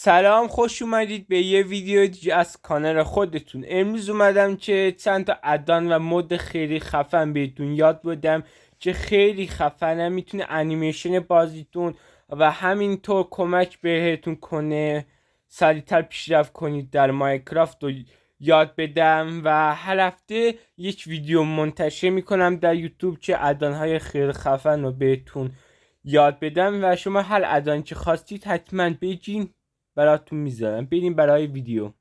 سلام، خوش اومدید به یه ویدیو دیگه از کانال خودتون. امروز اومدم که چند تا ادان و مود خیلی خفن بهتون یاد بدم که خیلی خفنه، میتونه انیمیشن بازیتون و همینطور کمک بهتون کنه سریعتر پیشرفت کنید در ماینکرافت رو یاد بدم. و هر هفته یک ویدیو منتشر میکنم در یوتیوب که ادانهای خیلی خفن رو بهتون یاد بدم و شما هر ادان که خواستید حتما بگین براتون میذارم. بریم برای ویدیو.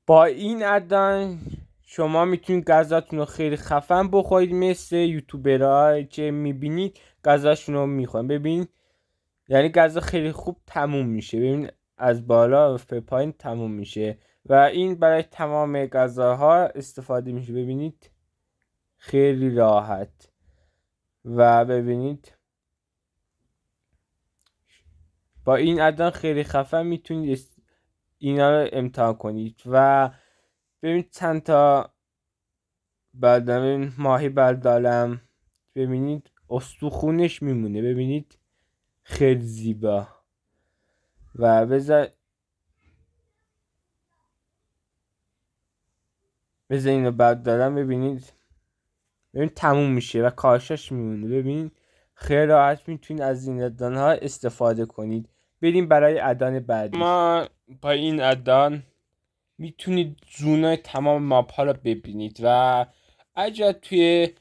با این ادان شما میتونید غذاتون رو خیلی خفن بخورید، مثل یوتیوبرها که میبینید غذاشون رو میخورن. ببینید یعنی غذا خیلی خوب تموم میشه، ببین از بالا و پایین تموم میشه و این برای تمام غذاها استفاده میشه. ببینید خیلی راحت و ببینید با این ادان خیلی خفن میتونید اینا رو امتحان کنید و ببینید چند تا ماهی بردارم. ببینید استخونش میمونه، ببینید خیلی زیبا. و بذار اینو بردارم، ببینید تموم میشه و کاشش میمونه. ببینید خیلی راحت میتونید از این ادان ها استفاده کنید. بریم برای ادان بعدی. ما با این ادان میتونید زونای تمام ماپ ها رو ببینید و اگر توی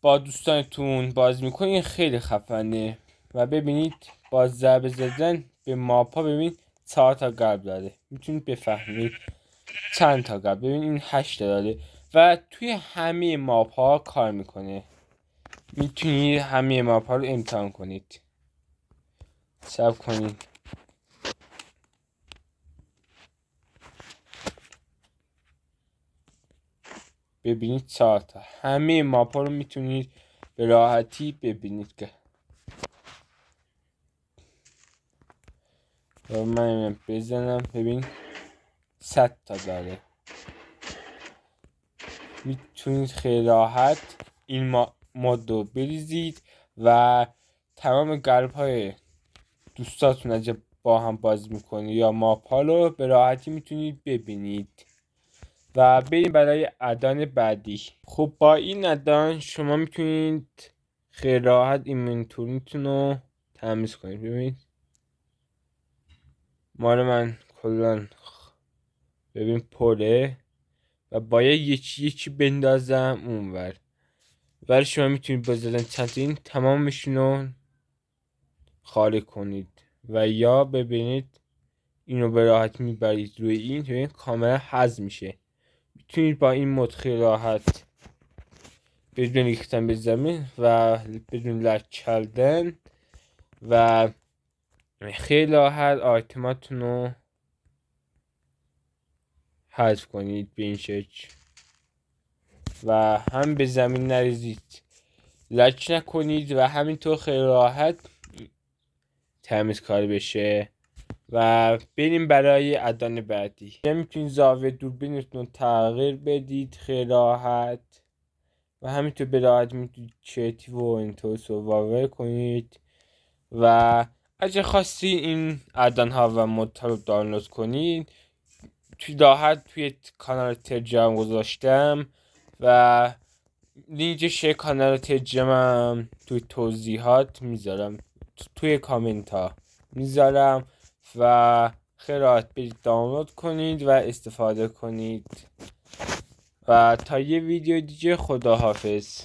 با دوستانتون باز میکنید خیلی خفنه. و ببینید با ضربه زدن به ماپ ها ببینید 4 تا قلب داره، میتونید بفهمید چند تا قلب. ببینید این 8 تا داره و توی همه ماپ ها کار میکنه. میتونید همه ماپ ها رو امتحان کنید. صبر کنید. ببینید 4 تا همه ماپ ها رو میتونید به راحتی ببینید که من بزنم. ببین 100 تا داره. میتونید خیلی راحت این مود رو بریزید و تمام قلب های دوستاتون اگه با هم بازی میکنید یا ماپ ها رو به راحتی میتونید ببینید. و بریم برای ادان بعدی. خب با این ادان شما میتونید خیلی راحت اینونتوریتون رو تمیز کنید. ببینید مال من کلان ببین پره و باید یکی بندازم اونور، ولی شما میتونید بزنن چند این تمامشون رو خالی کنید و یا ببینید اینو به راحت میبرید روی این کاملا حذف میشه. میتونید با این مود خیلی راحت بدون ریختن به زمین و بدون لک کردن و خیلی راحت آیتماتون رو حذف کنید به این شکل و هم به زمین نریزید، لک نکنید و همینطور خیلی راحت تمیز کار بشه. و بریم برای ادان بعدی. میتونید زاویه دوربینتون رو تغییر بدید خیلی راحت و همینطور به راحت میتونید چتی و اینطور سوابه کنید. و اگه خواستی این ادان ها و مود ها رو دانلود کنید توی کانال تلگرام گذاشتم و لینکش کانال تلگرامم توی توضیحات میذارم، توی کامنت ها میذارم و خیلی راحت برید دانلود کنید و استفاده کنید. و تا یه ویدیو دیگه، خداحافظ.